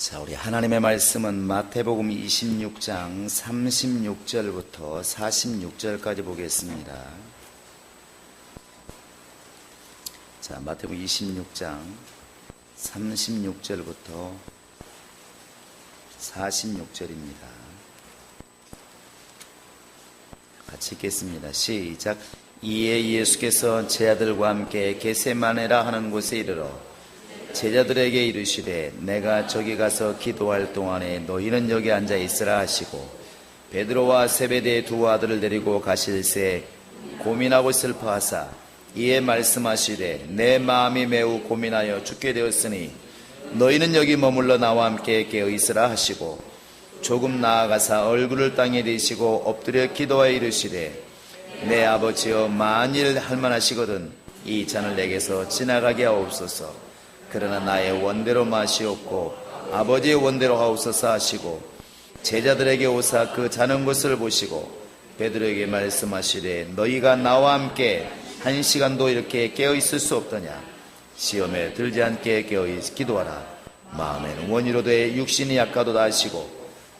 자, 우리 하나님의 말씀은 마태복음 26장 36절부터 46절까지 보겠습니다. 자, 마태복음 26장 36절부터 46절입니다. 같이 읽겠습니다. 시작. 이에 예수께서 제 아들과 함께 겟세마네라 하는 곳에 이르러 제자들에게 이르시되 내가 저기 가서 기도할 동안에 너희는 여기 앉아 있으라 하시고 베드로와 세베대의 두 아들을 데리고 가실새 고민하고 슬퍼하사 이에 말씀하시되 내 마음이 매우 고민하여 죽게 되었으니 너희는 여기 머물러 나와 함께 깨어 있으라 하시고 조금 나아가사 얼굴을 땅에 대시고 엎드려 기도하여 이르시되 내 아버지여 만일 할만하시거든 이 잔을 내게서 지나가게 하옵소서. 그러나 나의 원대로 마시옵고 아버지의 원대로 하옵소서 하시고 제자들에게 오사 그 자는 것을 보시고 베드로에게 말씀하시되 너희가 나와 함께 1시간도 이렇게 깨어 있을 수 없더냐. 시험에 들지 않게 깨어 기도하라. 마음에는 원이로되 육신이 약하도다 하시고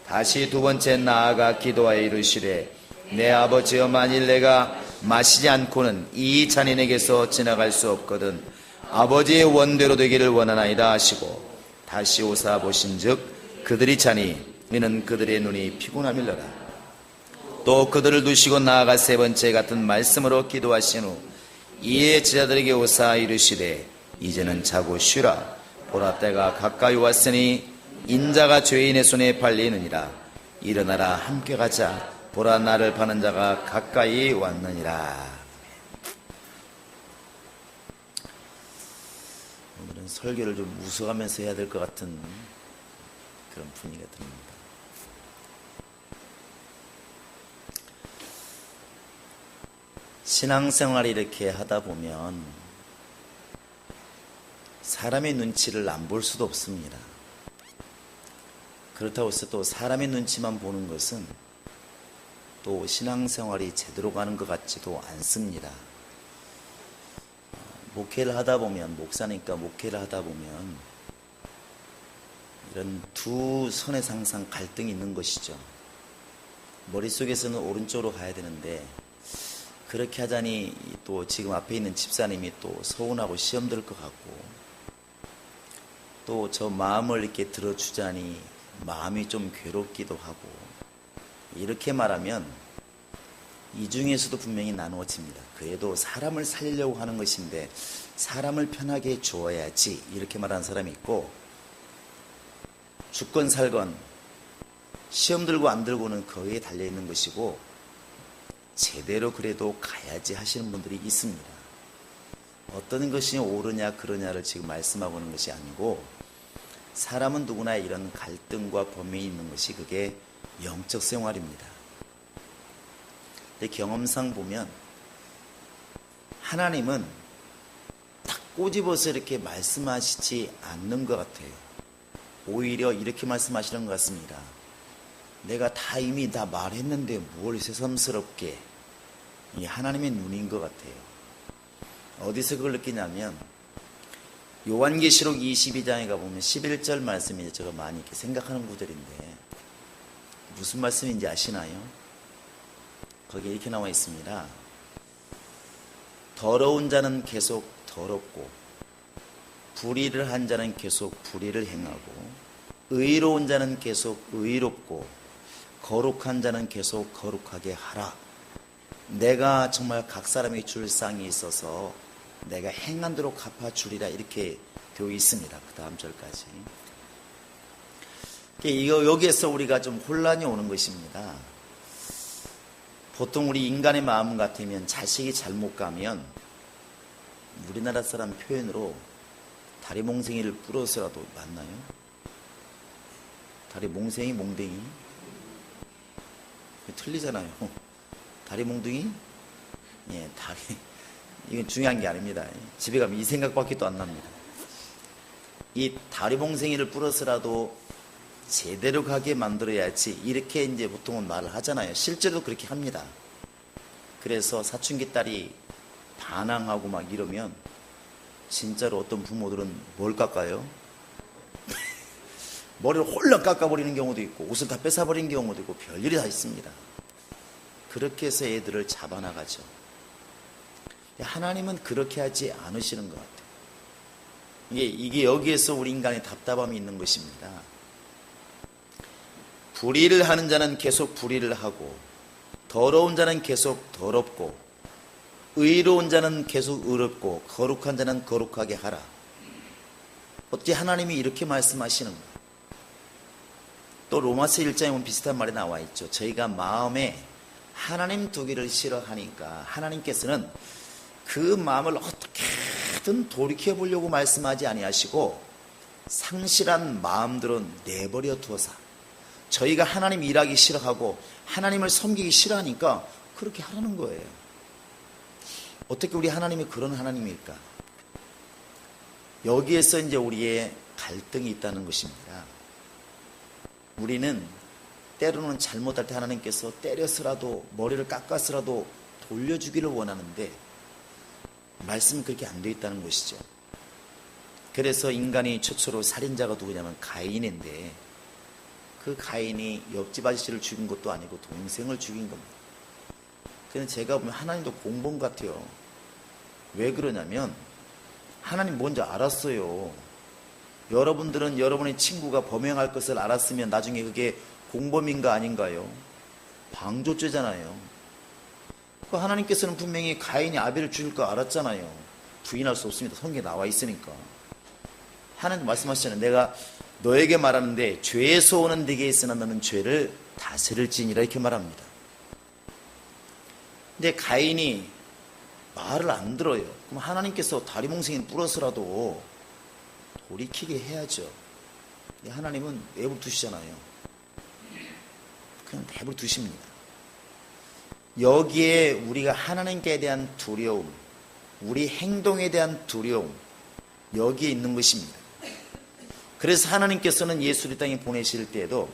다시 두 번째 나아가 기도하여 이르시되 내 아버지여 만일 내가 마시지 않고는 이 잔이 내게서 지나갈 수 없거든 아버지의 원대로 되기를 원하나이다 하시고 다시 오사 보신즉 그들이 자니 이는 그들의 눈이 피곤함일러라. 또 그들을 두시고 나아가 세 번째 같은 말씀으로 기도하신 후 이에 제자들에게 오사 이르시되 이제는 자고 쉬라. 보라 때가 가까이 왔으니 인자가 죄인의 손에 팔리느니라. 일어나라 함께 가자. 보라 나를 파는 자가 가까이 왔느니라. 오늘은 설교를 좀 웃어가면서 해야 될 것 같은 그런 분위기가 듭니다. 신앙생활 이렇게 하다 보면 사람의 눈치를 안 볼 수도 없습니다. 그렇다고 해서 또 사람의 눈치만 보는 것은 또 신앙생활이 제대로 가는 것 같지도 않습니다. 목회를 하다 보면, 목사니까 목회를 하다 보면 이런 두 선에서 항상 갈등이 있는 것이죠. 머릿속에서는 오른쪽으로 가야 되는데 그렇게 하자니 또 지금 앞에 있는 집사님이 또 서운하고 시험 들 것 같고 또 저 마음을 이렇게 들어주자니 마음이 좀 괴롭기도 하고 이렇게 말하면 이 중에서도 분명히 나누어집니다. 그래도 사람을 살리려고 하는 것인데 사람을 편하게 주어야지 이렇게 말하는 사람이 있고 죽건 살건 시험 들고 안 들고는 거기에 달려있는 것이고 제대로 그래도 가야지 하시는 분들이 있습니다. 어떤 것이 옳으냐 그러냐를 지금 말씀하고 있는 것이 아니고 사람은 누구나 이런 갈등과 범위에 있는 것이 그게 영적 생활입니다. 근데 경험상 보면 하나님은 딱 꼬집어서 이렇게 말씀하시지 않는 것 같아요. 오히려 이렇게 말씀하시는 것 같습니다. 내가 다 이미 다 말했는데 뭘 새삼스럽게. 이게 하나님의 눈인 것 같아요. 어디서 그걸 느끼냐면 요한계시록 22장에 가보면 11절 말씀이 제가 많이 이렇게 생각하는 구절인데 무슨 말씀인지 아시나요? 거기에 이렇게 나와 있습니다. 더러운 자는 계속 더럽고 불의를 한 자는 계속 불의를 행하고 의로운 자는 계속 의롭고 거룩한 자는 계속 거룩하게 하라. 내가 정말 각 사람에게 줄 상이 있어서 내가 행한 대로 갚아주리라 이렇게 되어 있습니다. 그 다음 절까지. 여기에서 우리가 좀 혼란이 오는 것입니다. 보통 우리 인간의 마음 같으면 자식이 잘못 가면 우리나라 사람 표현으로 다리 몽생이를 뿌려서라도 맞나요? 다리 몽생이 몽댕이? 틀리잖아요. 다리 몽둥이? 예, 다리. 이건 중요한 게 아닙니다. 집에 가면 이 생각밖에 또 안 납니다. 이 다리 몽생이를 뿌려서라도 제대로 가게 만들어야지 이렇게 이제 보통은 말을 하잖아요. 실제로 그렇게 합니다. 그래서 사춘기 딸이 반항하고 막 이러면 진짜로 어떤 부모들은 뭘 깎아요? 머리를 홀랑 깎아버리는 경우도 있고 옷을 다 뺏어버리는 경우도 있고 별일이 다 있습니다. 그렇게 해서 애들을 잡아나가죠. 하나님은 그렇게 하지 않으시는 것 같아요. 이게 여기에서 우리 인간의 답답함이 있는 것입니다. 불의를 하는 자는 계속 불의를 하고, 더러운 자는 계속 더럽고, 의로운 자는 계속 의롭고, 거룩한 자는 거룩하게 하라. 어떻게 하나님이 이렇게 말씀하시는 거예요? 또 로마서 1장에 보면 비슷한 말이 나와 있죠. 저희가 마음에 하나님 두기를 싫어하니까 하나님께서는 그 마음을 어떻게든 돌이켜 보려고 말씀하지 아니하시고 상실한 마음들은 내버려 두어서, 저희가 하나님 일하기 싫어하고 하나님을 섬기기 싫어하니까 그렇게 하라는 거예요. 어떻게 우리 하나님이 그런 하나님일까? 여기에서 이제 우리의 갈등이 있다는 것입니다. 우리는 때로는 잘못할 때 하나님께서 때려서라도 머리를 깎아서라도 돌려주기를 원하는데 말씀은 그렇게 안 되어 있다는 것이죠. 그래서 인간이 최초로 살인자가 누구냐면 가인인데, 그 가인이 옆집 아저씨를 죽인 것도 아니고 동생을 죽인 겁니다. 그래서 제가 보면 하나님도 공범 같아요. 왜 그러냐면 하나님 뭔지 알았어요. 여러분들은 여러분의 친구가 범행할 것을 알았으면 나중에 그게 공범인가 아닌가요? 방조죄잖아요. 하나님께서는 분명히 가인이 아벨을 죽일 거 알았잖아요. 부인할 수 없습니다. 성경에 나와 있으니까. 하나님 말씀하시잖아요. 내가 너에게 말하는데 죄에서 오는 네게 있으나 너는 죄를 다스릴지니라, 이렇게 말합니다. 근데 가인이 말을 안 들어요. 그럼 하나님께서 다리몽생이 불어서라도 돌이키게 해야죠. 하나님은 내버려 두시잖아요. 그냥 내버려 두십니다. 여기에 우리가 하나님께 대한 두려움, 우리 행동에 대한 두려움, 여기에 있는 것입니다. 그래서 하나님께서는 예수를 땅에 보내실 때에도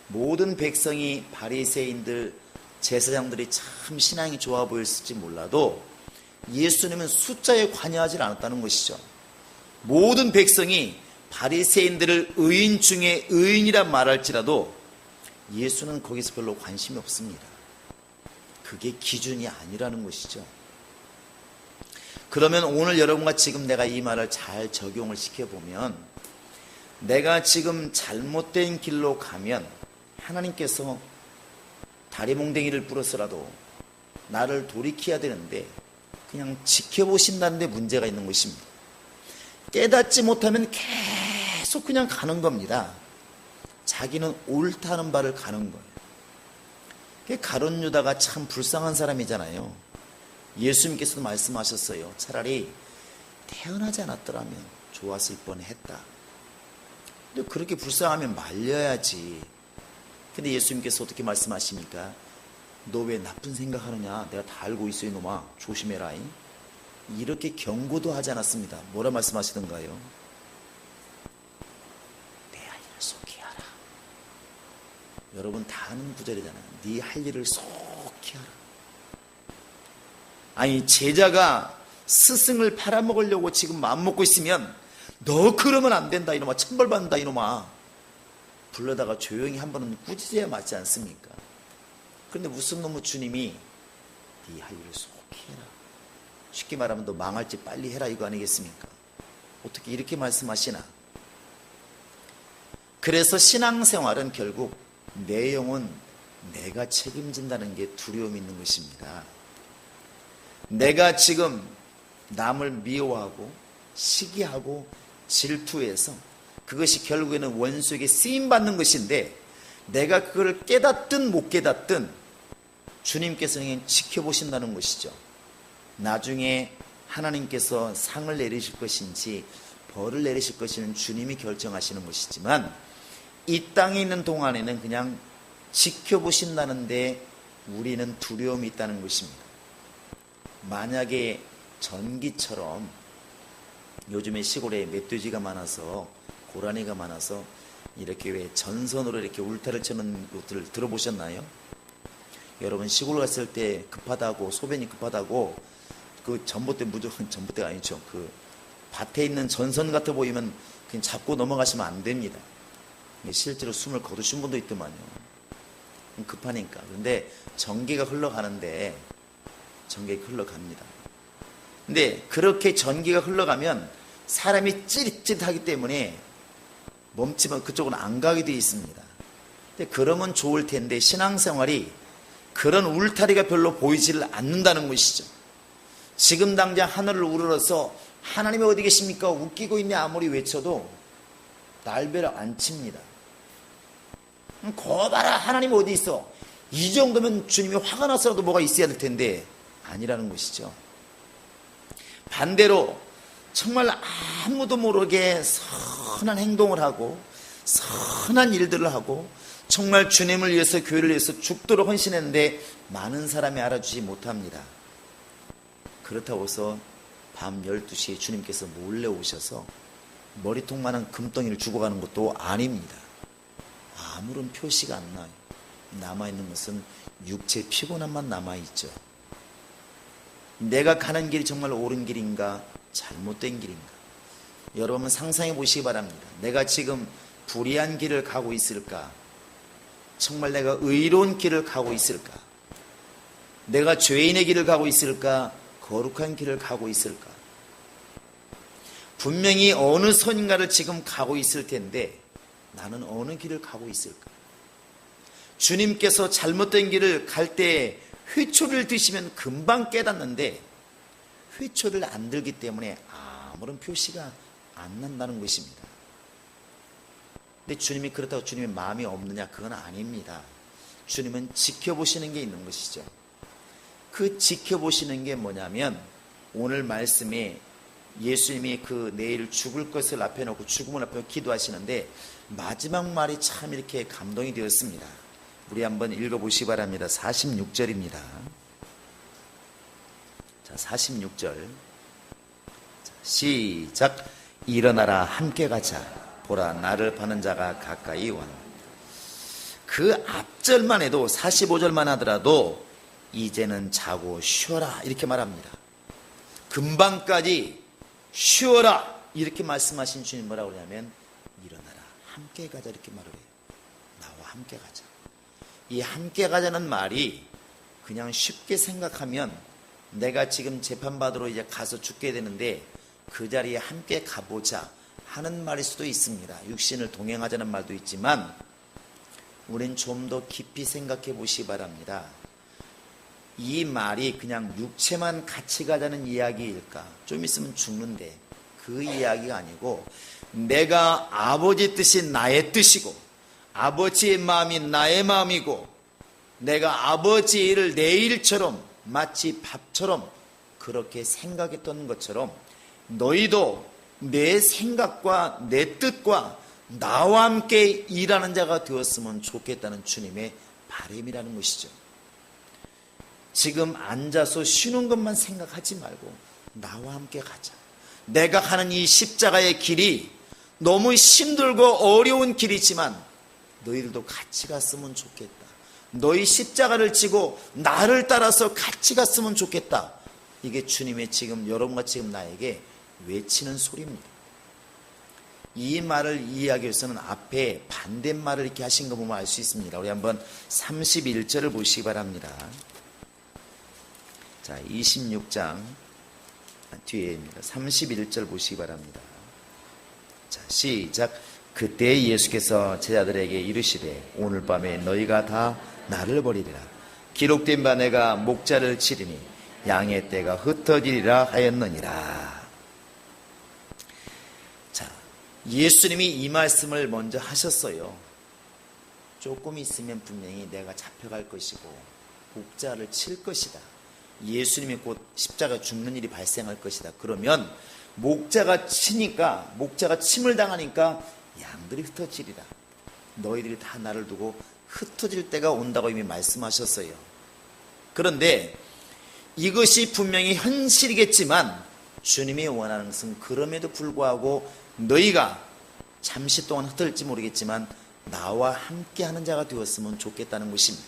모든 백성이 바리새인들, 제사장들이 참 신앙이 좋아 보였을지 몰라도 예수님은 숫자에 관여하지 않았다는 것이죠. 모든 백성이 바리새인들을 의인 중에 의인이라 말할지라도 예수는 거기서 별로 관심이 없습니다. 그게 기준이 아니라는 것이죠. 그러면 오늘 여러분과 지금 내가 이 말을 잘 적용을 시켜보면, 내가 지금 잘못된 길로 가면 하나님께서 다리몽댕이를 불어서라도 나를 돌이켜야 되는데 그냥 지켜보신다는 데 문제가 있는 것입니다. 깨닫지 못하면 계속 그냥 가는 겁니다. 자기는 옳다는 바를 가는 거예요. 가룟 유다가 참 불쌍한 사람이잖아요. 예수님께서도 말씀하셨어요. 차라리 태어나지 않았더라면 좋았을 뻔했다. 근데 그렇게 불쌍하면 말려야지. 근데 예수님께서 어떻게 말씀하십니까? 너 왜 나쁜 생각하느냐? 내가 다 알고 있어 이놈아. 조심해라. 이렇게 경고도 하지 않았습니다. 뭐라 말씀하시던가요? 내 할 일을 속히 하라. 여러분 다 아는 구절이잖아요. 네 할 일을 속히 하라. 아니, 제자가 스승을 팔아먹으려고 지금 마음먹고 있으면 너 그러면 안 된다 이놈아. 천벌받는다 이놈아. 불러다가 조용히 한 번은 꾸짖어야 맞지 않습니까? 그런데 무슨 놈의 주님이 네 할 일을 속히 해라. 쉽게 말하면 너 망할지 빨리 해라, 이거 아니겠습니까? 어떻게 이렇게 말씀하시나? 그래서 신앙생활은 결국 내 영혼 내가 책임진다는 게 두려움이 있는 것입니다. 내가 지금 남을 미워하고 시기하고 질투해서 그것이 결국에는 원수에게 쓰임받는 것인데, 내가 그걸 깨닫든 못 깨닫든 주님께서는 지켜보신다는 것이죠. 나중에 하나님께서 상을 내리실 것인지 벌을 내리실 것인지는 주님이 결정하시는 것이지만, 이 땅에 있는 동안에는 그냥 지켜보신다는데 우리는 두려움이 있다는 것입니다. 만약에 전기처럼 요즘에 시골에 멧돼지가 많아서 고라니가 많아서 이렇게 왜 전선으로 이렇게 울타리를 쳐는 것들을 들어보셨나요? 여러분 시골 갔을 때 급하다고, 소변이 급하다고 그 전봇대, 무조건 전봇대가 아니죠. 그 밭에 있는 전선 같아 보이면 그냥 잡고 넘어가시면 안 됩니다. 실제로 숨을 거두신 분도 있더만요. 급하니까. 그런데 전기가 흘러가는데 전기가 흘러갑니다. 근데 그렇게 전기가 흘러가면 사람이 찌릿찌릿하기 때문에 멈추면 그쪽은 안 가게 되어 있습니다. 근데 그러면 좋을 텐데 신앙생활이 그런 울타리가 별로 보이지를 않는다는 것이죠. 지금 당장 하늘을 우러러서 하나님이 어디 계십니까? 웃기고 있네 아무리 외쳐도 날벼락 안 칩니다. 거봐라 하나님 어디 있어? 이 정도면 주님이 화가 나서라도 뭐가 있어야 될 텐데 아니라는 것이죠. 반대로 정말 아무도 모르게 선한 행동을 하고 선한 일들을 하고 정말 주님을 위해서 교회를 위해서 죽도록 헌신했는데 많은 사람이 알아주지 못합니다. 그렇다고 해서 밤 12시에 주님께서 몰래 오셔서 머리통만한 금덩이를 주고 가는 것도 아닙니다. 아무런 표시가 안 나요. 남아있는 것은 육체 피곤함만 남아있죠. 내가 가는 길이 정말 옳은 길인가 잘못된 길인가 여러분 상상해 보시기 바랍니다. 내가 지금 불의한 길을 가고 있을까? 정말 내가 의로운 길을 가고 있을까? 내가 죄인의 길을 가고 있을까? 거룩한 길을 가고 있을까? 분명히 어느 선인가를 지금 가고 있을 텐데 나는 어느 길을 가고 있을까? 주님께서 잘못된 길을 갈 때 회초리를 드시면 금방 깨닫는데 회초리를 안 들기 때문에 아무런 표시가 안 난다는 것입니다. 근데 주님이 그렇다고 주님의 마음이 없느냐? 그건 아닙니다. 주님은 지켜보시는 게 있는 것이죠. 그 지켜보시는 게 뭐냐면 오늘 말씀에 예수님이 그 내일 죽을 것을 앞에 놓고 죽음을 앞에 놓고 기도하시는데 마지막 말이 참 이렇게 감동이 되었습니다. 우리 한번 읽어보시기 바랍니다. 46절입니다. 자, 46절. 시작. 일어나라 함께 가자. 보라 나를 파는 자가 가까이 온. 그 앞절만 해도 45절만 하더라도 이제는 자고 쉬어라 이렇게 말합니다. 금방까지 쉬어라 이렇게 말씀하신 주님 뭐라고 그러냐면 일어나라 함께 가자 이렇게 말을 해요. 나와 함께 가자. 이 함께 가자는 말이 그냥 쉽게 생각하면 내가 지금 재판받으러 이제 가서 죽게 되는데 그 자리에 함께 가보자 하는 말일 수도 있습니다. 육신을 동행하자는 말도 있지만 우린 좀 더 깊이 생각해 보시기 바랍니다. 이 말이 그냥 육체만 같이 가자는 이야기일까? 좀 있으면 죽는데 그 이야기가 아니고 내가 아버지 뜻이 나의 뜻이고 아버지의 마음이 나의 마음이고 내가 아버지의 일을 내 일처럼 마치 밥처럼 그렇게 생각했던 것처럼 너희도 내 생각과 내 뜻과 나와 함께 일하는 자가 되었으면 좋겠다는 주님의 바람이라는 것이죠. 지금 앉아서 쉬는 것만 생각하지 말고 나와 함께 가자. 내가 가는 이 십자가의 길이 너무 힘들고 어려운 길이지만 너희들도 같이 갔으면 좋겠다. 너희 십자가를 지고 나를 따라서 같이 갔으면 좋겠다. 이게 주님의 지금 여러분과 지금 나에게 외치는 소리입니다. 이 말을 이해하기 위해서는 앞에 반대말을 이렇게 하신 거 보면 알 수 있습니다. 우리 한번 31절을 보시기 바랍니다. 자, 26장 뒤에입니다. 31절 보시기 바랍니다. 자, 시작. 그때 예수께서 제자들에게 이르시되 오늘 밤에 너희가 다 나를 버리리라. 기록된 바 내가 목자를 치리니 양의 떼가 흩어지리라 하였느니라. 자, 예수님이 이 말씀을 먼저 하셨어요. 조금 있으면 분명히 내가 잡혀갈 것이고 목자를 칠 것이다. 예수님이 곧 십자가 죽는 일이 발생할 것이다. 그러면 목자가 치니까 목자가 침을 당하니까 양들이 흩어지리라. 너희들이 다 나를 두고 흩어질 때가 온다고 이미 말씀하셨어요. 그런데 이것이 분명히 현실이겠지만 주님이 원하는 것은 그럼에도 불구하고 너희가 잠시 동안 흩어질지 모르겠지만 나와 함께하는 자가 되었으면 좋겠다는 것입니다.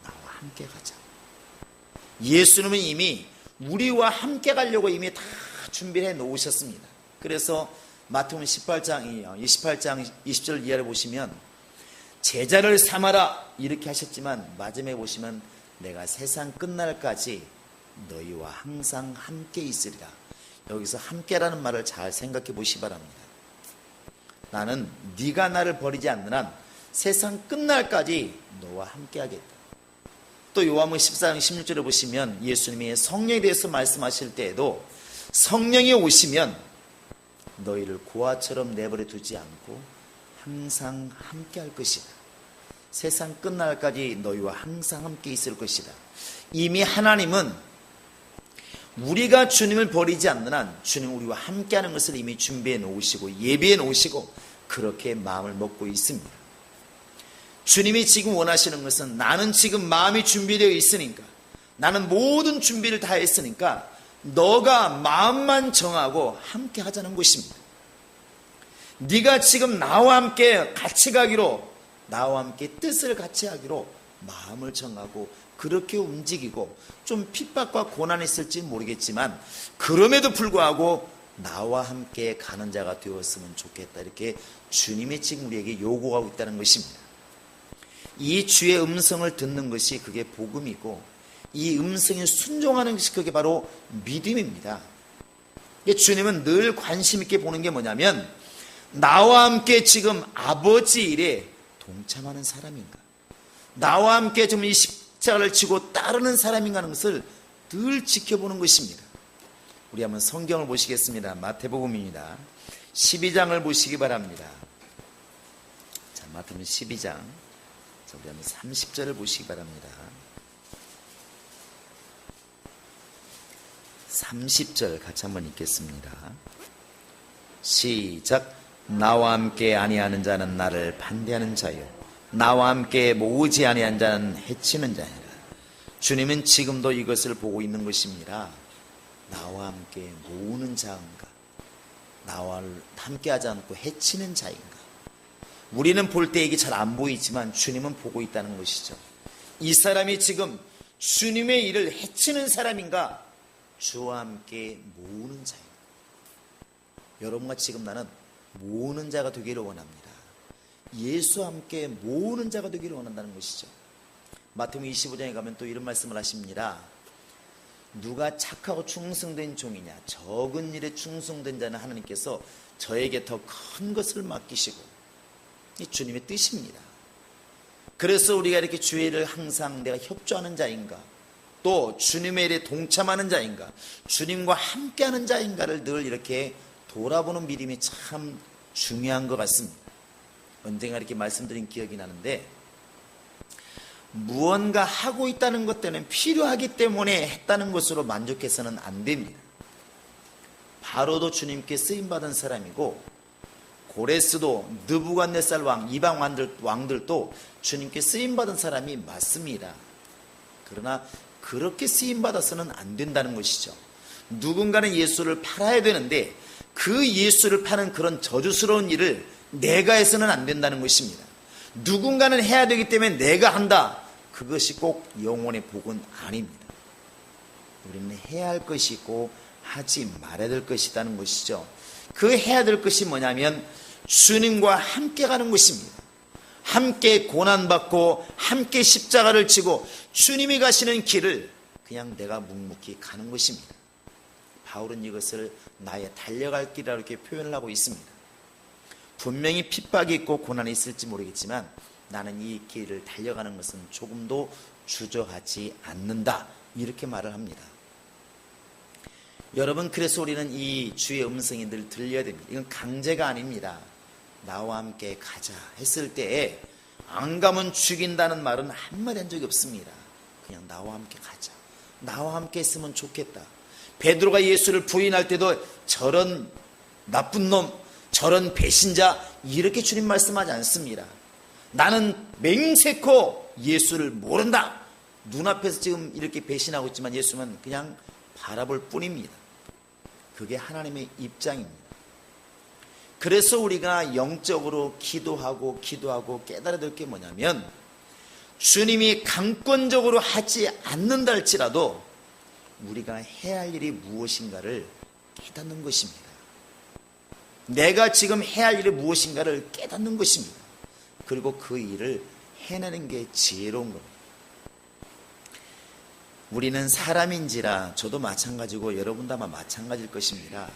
나와 함께 가자. 예수님은 이미 우리와 함께 가려고 이미 다 준비해 놓으셨습니다. 그래서 마태복음 28장 20절 이하를 보시면 제자를 삼아라 이렇게 하셨지만 마지막에 보시면 내가 세상 끝날까지 너희와 항상 함께 있으리라. 여기서 함께라는 말을 잘 생각해 보시기 바랍니다. 나는 네가 나를 버리지 않는 한 세상 끝날까지 너와 함께 하겠다. 또 요한복음 14장 16절에 보시면 예수님이 성령에 대해서 말씀하실 때에도 성령이 오시면 너희를 고아처럼 내버려 두지 않고 항상 함께 할 것이다. 세상 끝날까지 너희와 항상 함께 있을 것이다. 이미 하나님은 우리가 주님을 버리지 않는 한 주님 우리와 함께하는 것을 이미 준비해 놓으시고 예비해 놓으시고 그렇게 마음을 먹고 있습니다. 주님이 지금 원하시는 것은 나는 지금 마음이 준비되어 있으니까 나는 모든 준비를 다 했으니까 너가 마음만 정하고 함께 하자는 것입니다. 네가 지금 나와 함께 같이 가기로 나와 함께 뜻을 같이 하기로 마음을 정하고 그렇게 움직이고 좀 핍박과 고난이 있을지 모르겠지만 그럼에도 불구하고 나와 함께 가는 자가 되었으면 좋겠다. 이렇게 주님이 지금 우리에게 요구하고 있다는 것입니다. 이 주의 음성을 듣는 것이 그게 복음이고 이 음성에 순종하는 것이 그게 바로 믿음입니다. 주님은 늘 관심 있게 보는 게 뭐냐면 나와 함께 지금 아버지 일에 동참하는 사람인가, 나와 함께 좀 이 십자가를 지고 따르는 사람인가 하는 것을 늘 지켜보는 것입니다. 우리 한번 성경을 보시겠습니다. 마태복음입니다. 12장을 보시기 바랍니다. 자, 마태복음 12장. 자, 우리 한번 30절을 보시기 바랍니다. 30절 같이 한번 읽겠습니다. 시작. 나와 함께 아니하는 자는 나를 반대하는 자요 나와 함께 모으지 아니한 자는 해치는 자니라. 주님은 지금도 이것을 보고 있는 것입니다. 나와 함께 모으는 자인가, 나와 함께 하지 않고 해치는 자인가. 우리는 볼 때 이게 잘 안 보이지만 주님은 보고 있다는 것이죠. 이 사람이 지금 주님의 일을 해치는 사람인가, 주와 함께 모으는 자인가. 여러분과 지금 나는 모으는 자가 되기를 원합니다. 예수와 함께 모으는 자가 되기를 원한다는 것이죠. 마태복음 25장에 가면 또 이런 말씀을 하십니다. 누가 착하고 충성된 종이냐, 적은 일에 충성된 자는 하나님께서 저에게 더 큰 것을 맡기시고, 이 주님의 뜻입니다. 그래서 우리가 이렇게 주의 일을 항상 내가 협조하는 자인가, 또 주님의 일에 동참하는 자인가, 주님과 함께하는 자인가를 늘 이렇게 돌아보는 믿음이 참 중요한 것 같습니다. 언젠가 이렇게 말씀드린 기억이 나는데, 무언가 하고 있다는 것 때문에 필요하기 때문에 했다는 것으로 만족해서는 안 됩니다. 바로도 주님께 쓰임받은 사람이고, 고레스도 느부갓네살 왕, 이방 왕들도 주님께 쓰임받은 사람이 맞습니다. 그러나 그렇게 쓰임받아서는 안 된다는 것이죠. 누군가는 예수를 팔아야 되는데 그 예수를 파는 그런 저주스러운 일을 내가 해서는 안 된다는 것입니다. 누군가는 해야 되기 때문에 내가 한다. 그것이 꼭 영혼의 복은 아닙니다. 우리는 해야 할 것이 있고 하지 말아야 될 것이 있다는 것이죠. 그 해야 될 것이 뭐냐면 주님과 함께 가는 것입니다. 함께 고난받고 함께 십자가를 지고 주님이 가시는 길을 그냥 내가 묵묵히 가는 것입니다. 바울은 이것을 나의 달려갈 길이라고 이렇게 표현을 하고 있습니다. 분명히 핍박이 있고 고난이 있을지 모르겠지만 나는 이 길을 달려가는 것은 조금도 주저하지 않는다. 이렇게 말을 합니다. 여러분, 그래서 우리는 이 주의 음성이 늘 들려야 됩니다. 이건 강제가 아닙니다. 나와 함께 가자 했을 때에 안 가면 죽인다는 말은 한마디 한 적이 없습니다. 그냥 나와 함께 가자. 나와 함께 했으면 좋겠다. 베드로가 예수를 부인할 때도 저런 나쁜 놈, 저런 배신자 이렇게 주님 말씀하지 않습니다. 나는 맹세코 예수를 모른다. 눈앞에서 지금 이렇게 배신하고 있지만 예수는 그냥 바라볼 뿐입니다. 그게 하나님의 입장입니다. 그래서 우리가 영적으로 기도하고 깨달아야 될 게 뭐냐면 주님이 강권적으로 하지 않는다 할지라도 우리가 해야 할 일이 무엇인가를 깨닫는 것입니다. 내가 지금 해야 할 일이 무엇인가를 깨닫는 것입니다. 그리고 그 일을 해내는 게 지혜로운 겁니다. 우리는 사람인지라 저도 마찬가지고 여러분도 아마 마찬가지일 것입니다.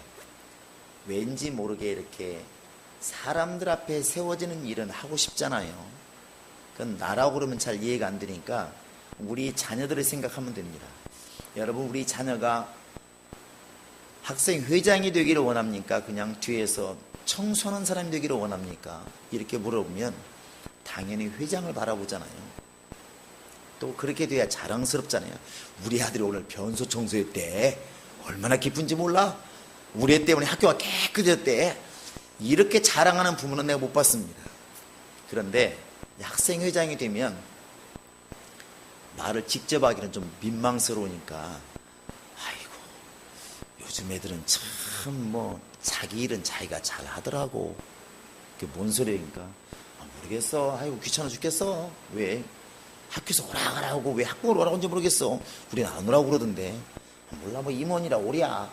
왠지 모르게 이렇게 사람들 앞에 세워지는 일은 하고 싶잖아요. 그건 나라고 그러면 잘 이해가 안 되니까 우리 자녀들을 생각하면 됩니다. 여러분, 우리 자녀가 학생 회장이 되기를 원합니까? 그냥 뒤에서 청소하는 사람이 되기를 원합니까? 이렇게 물어보면 당연히 회장을 바라보잖아요. 또 그렇게 돼야 자랑스럽잖아요. 우리 아들이 오늘 변소 청소했대. 얼마나 기쁜지 몰라? 우리 애 때문에 학교가 깨끗해졌대. 이렇게 자랑하는 부모는 내가 못 봤습니다. 그런데 학생회장이 되면 말을 직접 하기는 좀 민망스러우니까, 아이고, 요즘 애들은 참 자기 일은 자기가 잘 하더라고. 그게 뭔 소리인가? 모르겠어. 아이고, 귀찮아 죽겠어. 왜? 학교에서 오라가라고 왜 학부모로 오라고 하는지 모르겠어. 우리는 안 오라고 그러던데. 몰라, 임원이라 오랴.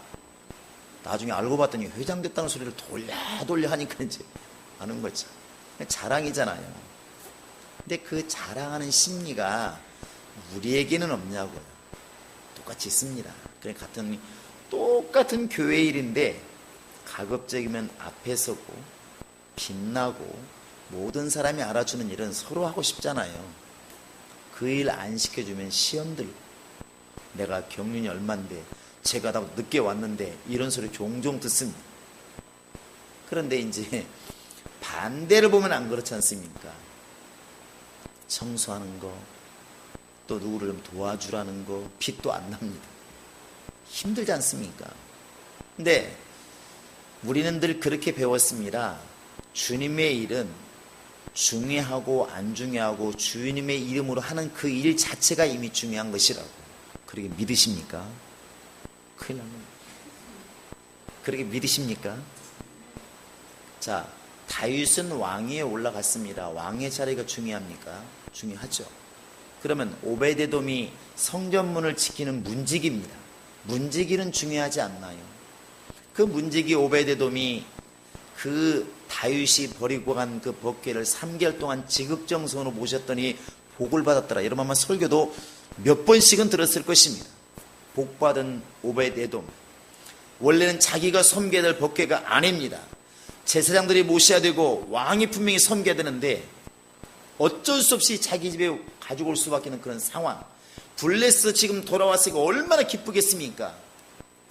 나중에 알고 봤더니 회장 됐다는 소리를 돌려 하니까 이제 아는 거죠. 자랑이잖아요. 근데 그 자랑하는 심리가 우리에게는 없냐고요. 똑같이 있습니다. 그러니까 똑같은 교회 일인데 가급적이면 앞에 서고 빛나고 모든 사람이 알아주는 일은 서로 하고 싶잖아요. 그 일 안 시켜주면 시험 들고, 내가 경륜이 얼만데 제가 다 늦게 왔는데, 이런 소리 종종 듣습니다. 그런데 이제 반대를 보면 안 그렇지 않습니까? 청소하는 거, 또 누구를 도와주라는 거, 빚도 안 납니다. 힘들지 않습니까? 근데 우리는 늘 그렇게 배웠습니다. 주님의 일은 중요하고 안 중요하고 주님의 이름으로 하는 그 일 자체가 이미 중요한 것이라고. 그렇게 믿으십니까? 큰일 납니다. 그렇게 믿으십니까? 자, 다윗은 왕위에 올라갔습니다. 왕의 자리가 중요합니까? 중요하죠. 그러면 오베데돔이 성전문을 지키는 문지기입니다. 문지기는 중요하지 않나요? 그 문지기 오베데돔이 그 다윗이 버리고 간 그 법궤를 3개월 동안 지극정성으로 모셨더니 복을 받았더라. 여러분 아마 설교도 몇 번씩은 들었을 것입니다. 복받은 오베데돔. 원래는 자기가 섬겨야 될 법궤가 아닙니다. 제사장들이 모셔야 되고 왕이 분명히 섬겨야 되는데 어쩔 수 없이 자기 집에 가지고 올 수밖에 없는 그런 상황. 블레스 지금 돌아왔으니까 얼마나 기쁘겠습니까?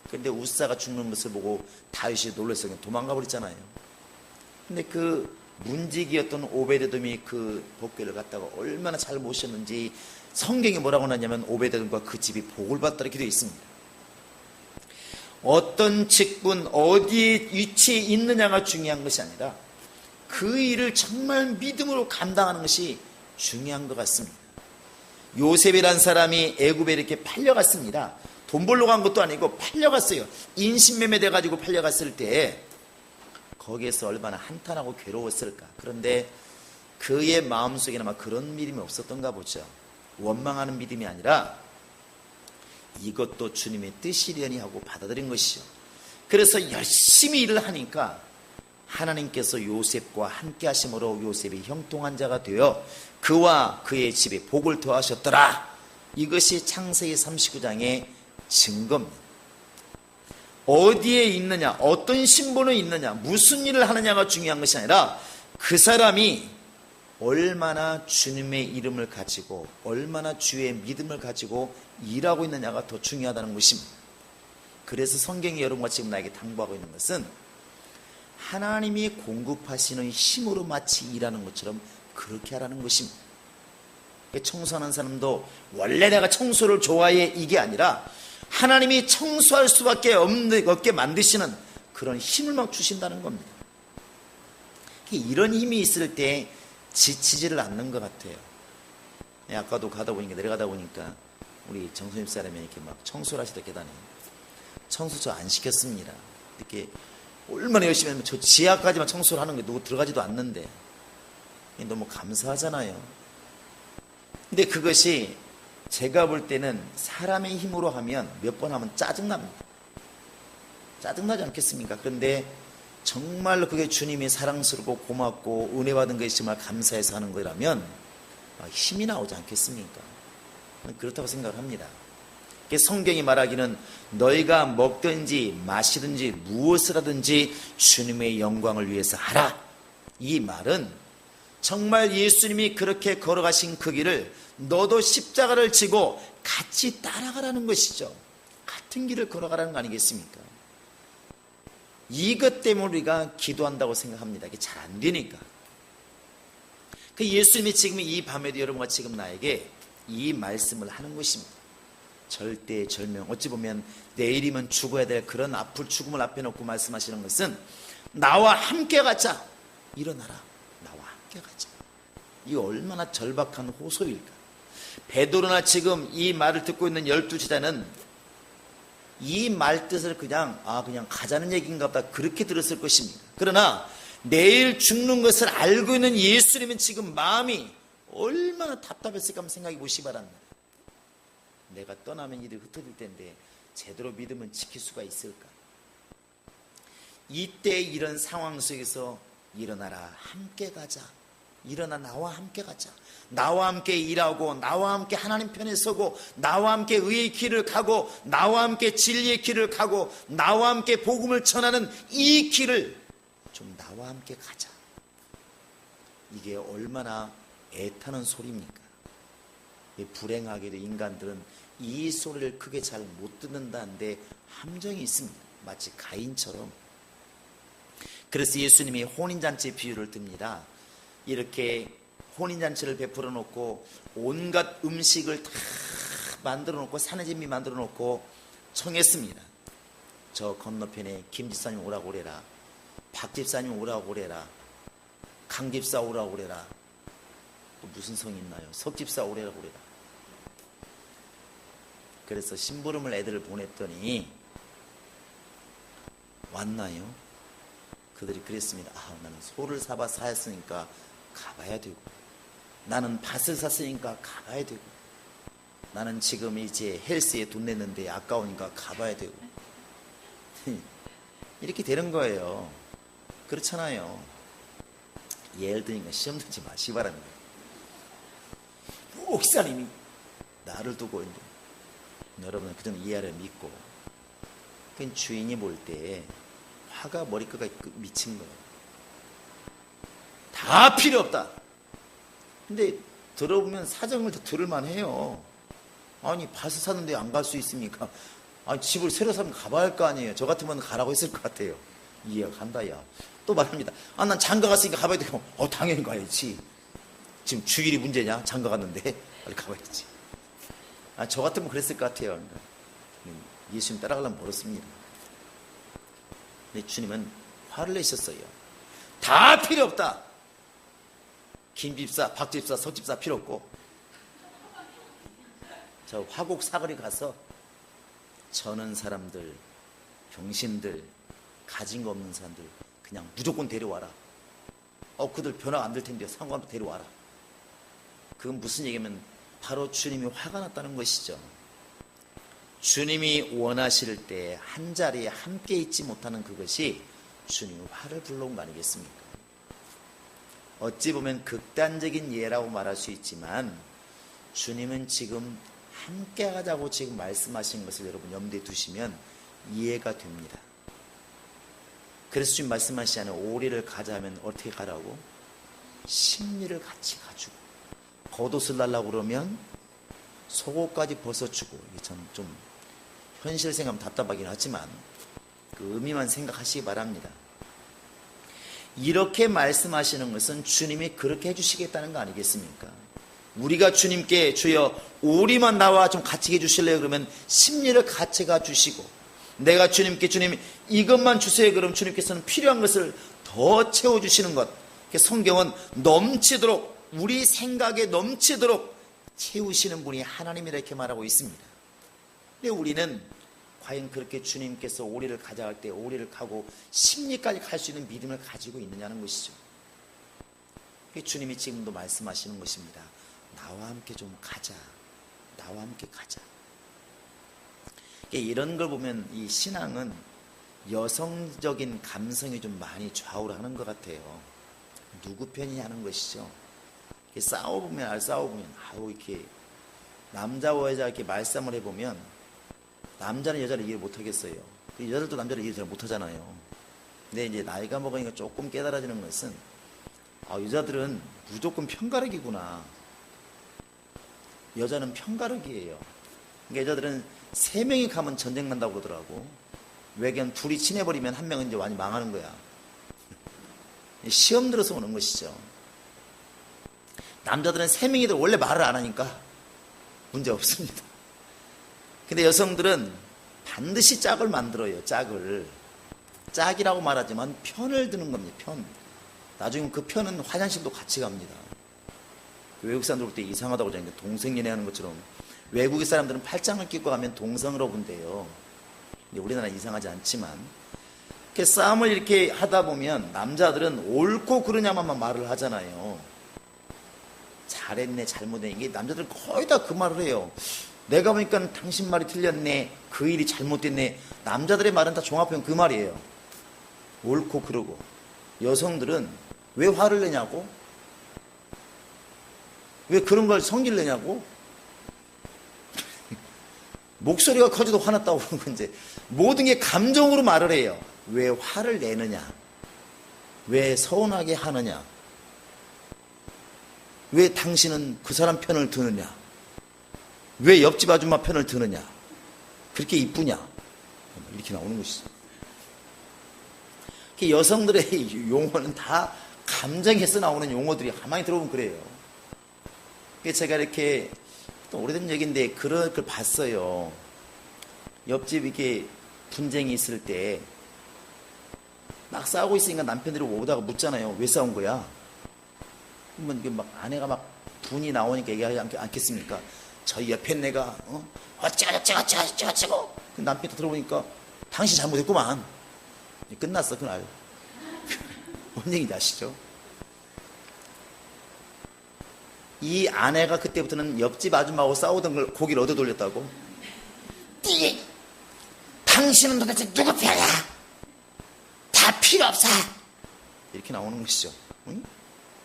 그런데 우사가 죽는 것을 보고 다윗이 놀라서 그냥 도망가 버렸잖아요. 근데 그 문지기였던 오베데돔이 그 법궤를 갖다가 얼마나 잘 모셨는지 성경이 뭐라고 하냐면 오베데돔과 그 집이 복을 받다 이렇게 되어 있습니다. 어떤 직분, 어디에 위치에 있느냐가 중요한 것이 아니라 그 일을 정말 믿음으로 감당하는 것이 중요한 것 같습니다. 요셉이란 사람이 애굽에 이렇게 팔려갔습니다. 돈 벌러 간 것도 아니고 팔려갔어요. 인신매매 돼가지고 팔려갔을 때 거기에서 얼마나 한탄하고 괴로웠을까. 그런데 그의 마음속에는 아마 그런 믿음이 없었던가 보죠. 원망하는 믿음이 아니라 이것도 주님의 뜻이려니 하고 받아들인 것이죠. 그래서 열심히 일을 하니까 하나님께서 요셉과 함께 하심으로 요셉이 형통한 자가 되어 그와 그의 집에 복을 더하셨더라. 이것이 창세기 39장의 증거입니다. 어디에 있느냐, 어떤 신분에 있느냐, 무슨 일을 하느냐가 중요한 것이 아니라 그 사람이 얼마나 주님의 이름을 가지고 얼마나 주의 믿음을 가지고 일하고 있느냐가 더 중요하다는 것입니다. 그래서 성경이 여러분과 지금 나에게 당부하고 있는 것은 하나님이 공급하시는 힘으로 마치 일하는 것처럼 그렇게 하라는 것입니다. 청소하는 사람도 원래 내가 청소를 좋아해 이게 아니라 하나님이 청소할 수밖에 없게 만드시는 그런 힘을 막 주신다는 겁니다. 이런 힘이 있을 때 지치지를 않는 것 같아요. 아까도 내려가다 보니까 우리 정선입 사람이 이렇게 막 청소를 하시다 계단에 청소 저 안 시켰습니다. 이렇게 얼마나 열심히 하면 저 지하까지만 청소를 하는 게 누구 들어가지도 않는데 너무 감사하잖아요. 근데 그것이 제가 볼 때는 사람의 힘으로 하면 몇 번 하면 짜증납니다. 짜증나지 않겠습니까? 그런데 정말로 그게 주님이 사랑스럽고 고맙고 은혜 받은 것이 정말 감사해서 하는 거라면 힘이 나오지 않겠습니까? 그렇다고 생각을 합니다. 성경이 말하기는 너희가 먹든지 마시든지 무엇을 하든지 주님의 영광을 위해서 하라. 이 말은 정말 예수님이 그렇게 걸어가신 그 길을 너도 십자가를 지고 같이 따라가라는 것이죠. 같은 길을 걸어가라는 거 아니겠습니까? 이것 때문에 우리가 기도한다고 생각합니다. 이게 잘 안 되니까. 그 예수님이 지금 이 밤에도 여러분과 지금 나에게 이 말씀을 하는 것입니다. 절대절명, 어찌 보면 내일이면 죽어야 될 그런 아플 죽음을 앞에 놓고 말씀하시는 것은 나와 함께 가자. 일어나라. 나와 함께 가자. 이 얼마나 절박한 호소일까. 베드로나 지금 이 말을 듣고 있는 12제자는 이 말 뜻을 그냥 가자는 얘기인가 보다 그렇게 들었을 것입니다. 그러나 내일 죽는 것을 알고 있는 예수님은 지금 마음이 얼마나 답답했을까 한번 생각해 보시기 바랍니다. 내가 떠나면 일이 흩어질 텐데 제대로 믿음은 지킬 수가 있을까? 이때 이런 상황 속에서 일어나라, 함께 가자. 일어나 나와 함께 가자. 나와 함께 일하고 나와 함께 하나님 편에 서고 나와 함께 의의 길을 가고 나와 함께 진리의 길을 가고 나와 함께 복음을 전하는 이 길을 좀 나와 함께 가자. 이게 얼마나 애타는 소리입니까? 불행하게도 인간들은 이 소리를 크게 잘 못 듣는다는데 함정이 있습니다. 마치 가인처럼. 그래서 예수님이 혼인잔치 비유를 듭니다. 이렇게 혼인잔치를 베풀어 놓고 온갖 음식을 다 만들어 놓고 사내진미 만들어 놓고 청했습니다. 저 건너편에 김집사님 오라고 그래라, 박집사님 오라고 그래라, 강집사 오라고 그래라, 또 무슨 성이 있나요? 석집사 오라고 그래라. 그래서 심부름을 애들을 보냈더니 왔나요? 그들이 그랬습니다. 나는 소를 사였으니까 가봐야 되고, 나는 밭을 샀으니까 가봐야 되고, 나는 지금 이제 헬스에 돈 냈는데 아까우니까 가봐야 되고 이렇게 되는 거예요. 그렇잖아요. 예를 들니까 시험 들지 마시기 바랍니다. 목사님이 나를 두고 있는데 여러분은 그전 이해를 믿고 그 주인이 볼 때 화가 머리끝까지 미친 거예요. 다 필요 없다. 근데 들어보면 사정을 더 들을만 해요. 아니 밭을 샀는데 안 갈 수 있습니까? 아니 집을 새로 사면 가봐야 할 거 아니에요. 저 같으면 가라고 했을 것 같아요. 이해가 간다. 야 또 말합니다. 난 장가 갔으니까 가봐야 되고. 당연히 가야지. 지금 주일이 문제냐? 장가 갔는데 빨리 가봐야지. 저 같으면 그랬을 것 같아요. 예수님 따라가려면 멀었습니다. 근데 주님은 화를 내셨어요. 다 필요 없다. 김집사, 박집사, 석집사 필요 없고 저 화곡 사거리 가서 저는 사람들, 병신들, 가진 거 없는 사람들 그냥 무조건 데려와라. 그들 변화가 안 될 텐데 상관없이 데려와라. 그건 무슨 얘기냐면 바로 주님이 화가 났다는 것이죠. 주님이 원하실 때 한 자리에 함께 있지 못하는 그것이 주님의 화를 불러온 거 아니겠습니까? 어찌 보면 극단적인 예라고 말할 수 있지만 주님은 지금 함께 가자고 지금 말씀하신 것을 여러분 염두에 두시면 이해가 됩니다. 그래서 주님 말씀하시잖아요. 오리를 가자 하면 어떻게 가라고? 심리를 같이 가지고 겉옷을 달라고 그러면 속옷까지 벗어주고. 이게 참 좀 현실 생각하면 답답하긴 하지만 그 의미만 생각하시기 바랍니다. 이렇게 말씀하시는 것은 주님이 그렇게 해주시겠다는 거 아니겠습니까? 우리가 주님께 주여 오리만 나와 좀 같이 해주실래요? 그러면 심리를 같이 가주시고, 내가 주님께 주님 이것만 주세요. 그럼 주님께서는 필요한 것을 더 채워주시는 것. 성경은 넘치도록, 우리 생각에 넘치도록 채우시는 분이 하나님이라 이렇게 말하고 있습니다. 근데 우리는 과연 그렇게 주님께서 오리를 가자 할 때 오리를 가고 심리까지 갈 수 있는 믿음을 가지고 있느냐는 것이죠. 주님이 지금도 말씀하시는 것입니다. 나와 함께 좀 가자. 나와 함께 가자. 이런 걸 보면 이 신앙은 여성적인 감성이 좀 많이 좌우를 하는 것 같아요. 누구 편이냐 하는 것이죠. 싸워보면 아우 이렇게 남자와 여자 이렇게 말싸움을 해보면 남자는 여자를 이해 못하겠어요. 여자들도 남자를 이해 잘 못하잖아요. 근데 이제 나이가 먹으니까 조금 깨달아지는 것은 여자들은 무조건 편가르기구나. 여자는 편가르기예요. 그러니까 여자들은 3명이 가면 전쟁 난다고 그러더라고. 외견 둘이 친해버리면 한 명은 이제 완전히 망하는 거야. 시험 들어서 오는 것이죠. 남자들은 3명이들 원래 말을 안 하니까 문제 없습니다. 근데 여성들은 반드시 짝을 만들어요. 짝이라고 말하지만 편을 드는 겁니다. 편. 나중에 그 편은 화장실도 같이 갑니다. 외국 사람들 볼 때 이상하다고 그러는데 동성 연애하는 것처럼 외국의 사람들은 팔짱을 끼고 가면 동성으로 본대요. 우리나라는 이상하지 않지만 이렇게 싸움을 이렇게 하다 보면 남자들은 옳고 그르냐만 말을 하잖아요. 잘했네 잘못했네 이게 남자들 거의 다 그 말을 해요. 내가 보니까 당신 말이 틀렸네 그 일이 잘못됐네. 남자들의 말은 다 종합하면 그 말이에요. 옳고 그르고. 여성들은 왜 화를 내냐고? 왜 그런 걸 성질 내냐고? 목소리가 커져도 화났다고 그러는 건지 모든 게 감정으로 말을 해요. 왜 화를 내느냐? 왜 서운하게 하느냐? 왜 당신은 그 사람 편을 드느냐? 왜 옆집 아줌마 편을 드느냐? 그렇게 이쁘냐? 이렇게 나오는 것이죠. 여성들의 용어는 다 감정에서 나오는 용어들이 가만히 들어보면 그래요. 제가 이렇게 또 오래된 얘기인데 그런 걸 봤어요. 옆집 이렇게 분쟁이 있을 때 막 싸우고 있으니까 남편들이 오다가 묻잖아요. 왜 싸운 거야? 그러면 이게 막 아내가 막 분이 나오니까 얘기하지 않겠습니까? 저희 옆에 내가 어쩌고 남편이 들어보니까 당신 잘못했구만. 끝났어 그날. 뭔 얘기인지 아시죠? 이 아내가 그때부터는 옆집 아줌마하고 싸우던 걸 고기를 얻어 돌렸다고. 당신은 도대체 누구 편이야? 다 필요 없어. 이렇게 나오는 것이죠. 응?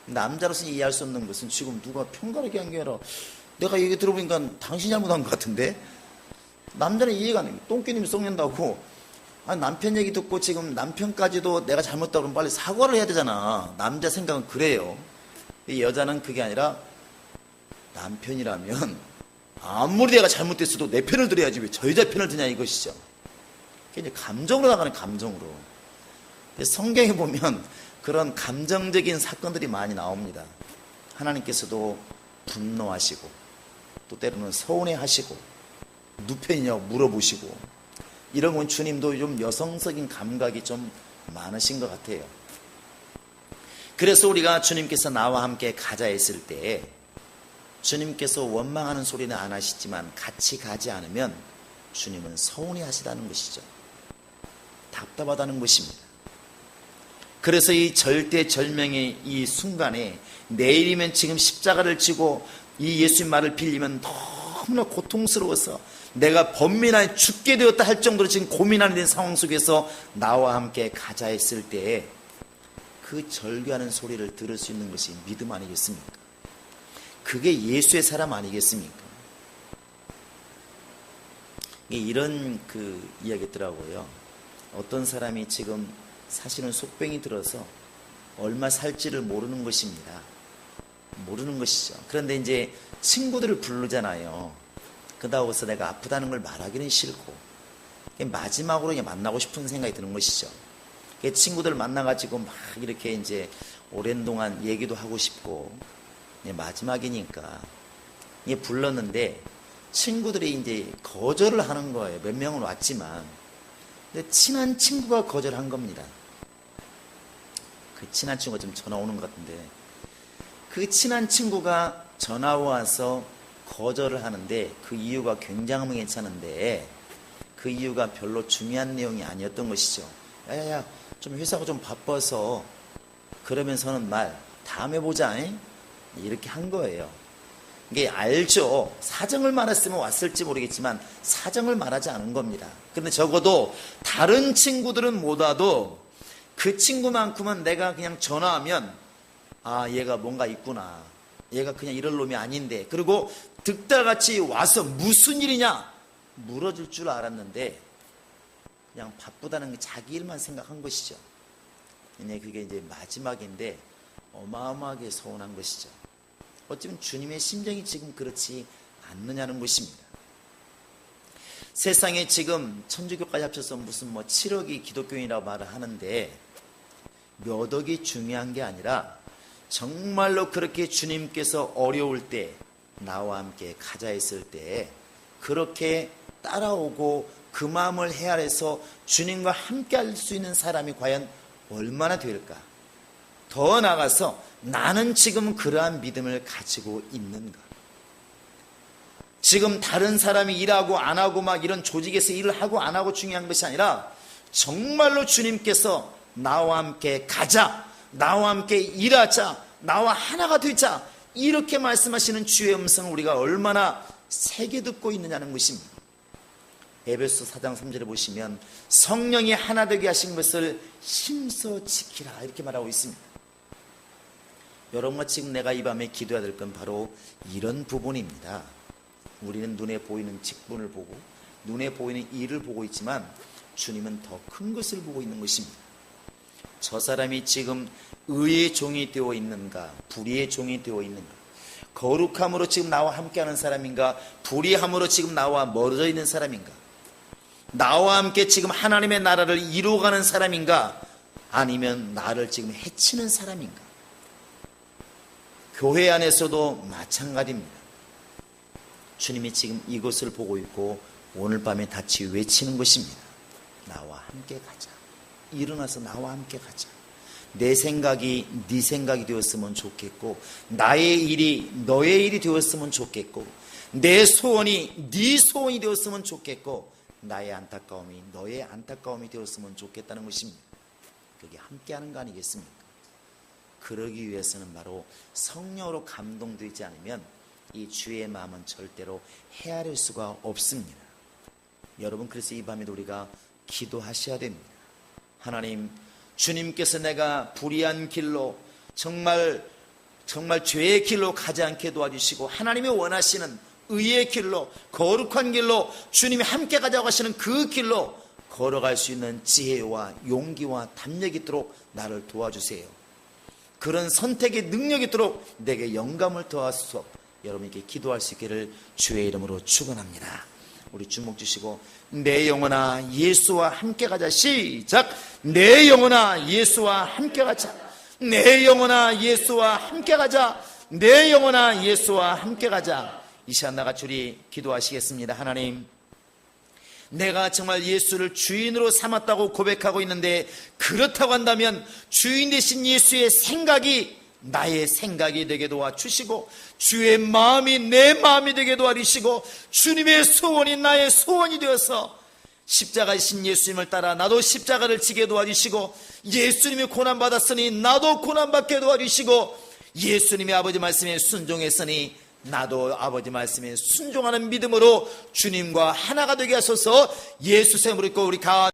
남자로서 이해할 수 없는 것은 지금 누가 편가르게 한 게 아니라 내가 얘기 들어보니까 당신이 잘못한 것 같은데 남자는 이해가 안 돼. 똥개님이 썩는다고. 남편 얘기 듣고 지금 남편까지도 내가 잘못했다고 그러면 빨리 사과를 해야 되잖아. 남자 생각은 그래요. 여자는 그게 아니라 남편이라면 아무리 내가 잘못됐어도 내 편을 들어야지 왜 저 여자 편을 드냐 이것이죠. 그게 이제 감정으로 나가는 감정으로. 성경에 보면 그런 감정적인 사건들이 많이 나옵니다. 하나님께서도 분노하시고 또 때로는 서운해하시고 누편이냐고 물어보시고 이런 건 주님도 좀 여성적인 감각이 좀 많으신 것 같아요. 그래서 우리가 주님께서 나와 함께 가자 했을 때 주님께서 원망하는 소리는 안 하시지만 같이 가지 않으면 주님은 서운해 하시다는 것이죠. 답답하다는 것입니다. 그래서 이 절대절명의 이 순간에 내일이면 지금 십자가를 지고 이 예수님 말을 빌리면 너무나 고통스러워서 내가 범민하에 죽게 되었다 할 정도로 지금 고민하는 상황 속에서 나와 함께 가자 했을 때 그 절규하는 소리를 들을 수 있는 것이 믿음 아니겠습니까? 그게 예수의 사람 아니겠습니까? 이런 그 이야기 있더라고요. 어떤 사람이 지금 사실은 속병이 들어서 얼마 살지를 모르는 것입니다. 모르는 것이죠. 그런데 이제 친구들을 부르잖아요. 그러다고서 내가 아프다는 걸 말하기는 싫고 마지막으로 만나고 싶은 생각이 드는 것이죠. 친구들 만나가지고 막 이렇게 이제 오랜 동안 얘기도 하고 싶고 마지막이니까 불렀는데 친구들이 이제 거절을 하는 거예요. 몇 명은 왔지만 근데 친한 친구가 거절한 겁니다. 그 친한 친구가 좀 전화 오는 것 같은데 그 친한 친구가 전화 와서 거절을 하는데 그 이유가 굉장히 괜찮은데 그 이유가 별로 중요한 내용이 아니었던 것이죠. 야야야 좀 회사가 좀 바빠서 그러면서는 말 다음에 보자 이렇게 한 거예요. 이게 알죠. 사정을 말했으면 왔을지 모르겠지만 사정을 말하지 않은 겁니다. 그런데 적어도 다른 친구들은 못 와도 그 친구만큼은 내가 그냥 전화하면 아, 얘가 뭔가 있구나. 얘가 그냥 이럴 놈이 아닌데. 그리고 득달같이 와서 무슨 일이냐 물어줄 줄 알았는데 그냥 바쁘다는 게 자기 일만 생각한 것이죠. 그게 이제 마지막인데 어마어마하게 서운한 것이죠. 어쩌면 주님의 심정이 지금 그렇지 않느냐는 것입니다. 세상에 지금 천주교까지 합쳐서 무슨 7억이 기독교인이라고 말을 하는데 몇 억이 중요한 게 아니라 정말로 그렇게 주님께서 어려울 때 나와 함께 가자 했을 때 그렇게 따라오고 그 마음을 헤아려서 주님과 함께 할 수 있는 사람이 과연 얼마나 될까? 더 나아가서 나는 지금 그러한 믿음을 가지고 있는가? 지금 다른 사람이 일하고 안 하고 막 이런 조직에서 일을 하고 안 하고 중요한 것이 아니라 정말로 주님께서 나와 함께 가자, 나와 함께 일하자, 나와 하나가 되자 이렇게 말씀하시는 주의 음성을 우리가 얼마나 새겨 듣고 있느냐는 것입니다. 에베소 4장 3절에 보시면 성령이 하나 되게 하신 것을 힘써 지키라 이렇게 말하고 있습니다. 여러분과 지금 내가 이 밤에 기도해야 될 건 바로 이런 부분입니다. 우리는 눈에 보이는 직분을 보고 눈에 보이는 일을 보고 있지만 주님은 더 큰 것을 보고 있는 것입니다. 저 사람이 지금 의의 종이 되어 있는가 불의의 종이 되어 있는가, 거룩함으로 지금 나와 함께하는 사람인가 불의함으로 지금 나와 멀어져 있는 사람인가, 나와 함께 지금 하나님의 나라를 이루어가는 사람인가 아니면 나를 지금 해치는 사람인가. 교회 안에서도 마찬가지입니다. 주님이 지금 이것을 보고 있고 오늘 밤에 같이 외치는 것입니다. 나와 함께 가자. 일어나서 나와 함께 가자. 내 생각이 네 생각이 되었으면 좋겠고 나의 일이 너의 일이 되었으면 좋겠고 내 소원이 네 소원이 되었으면 좋겠고 나의 안타까움이 너의 안타까움이 되었으면 좋겠다는 것입니다. 그게 함께하는 거 아니겠습니까? 그러기 위해서는 바로 성령으로 감동되지 않으면 이 주의 마음은 절대로 헤아릴 수가 없습니다. 여러분, 그래서 이 밤에도 우리가 기도하셔야 됩니다. 하나님, 주님께서 내가 불의한 길로 정말 죄의 길로 가지 않게 도와주시고 하나님이 원하시는 의의 길로 거룩한 길로 주님이 함께 가자고 하시는 그 길로 걸어갈 수 있는 지혜와 용기와 담력이 있도록 나를 도와주세요. 그런 선택의 능력이 있도록 내게 영감을 더하소서. 여러분에게 기도할 수 있기를 주의 이름으로 축원합니다. 우리 주목 주시고 내 영혼아 예수와 함께 가자. 시작. 내 영혼아 예수와 함께 가자. 내 영혼아 예수와 함께 가자. 내 영혼아 예수와 함께 가자. 이 시간 나같이 우리 기도하시겠습니다. 하나님, 내가 정말 예수를 주인으로 삼았다고 고백하고 있는데 그렇다고 한다면 주인 되신 예수의 생각이 나의 생각이 되게 도와주시고 주의 마음이 내 마음이 되게 도와주시고 주님의 소원이 나의 소원이 되어서 십자가이신 예수님을 따라 나도 십자가를 지게 도와주시고 예수님이 고난받았으니 나도 고난받게 도와주시고 예수님의 아버지 말씀에 순종했으니 나도 아버지 말씀에 순종하는 믿음으로 주님과 하나가 되게 하소서. 예수 이름으로 믿고 우리 가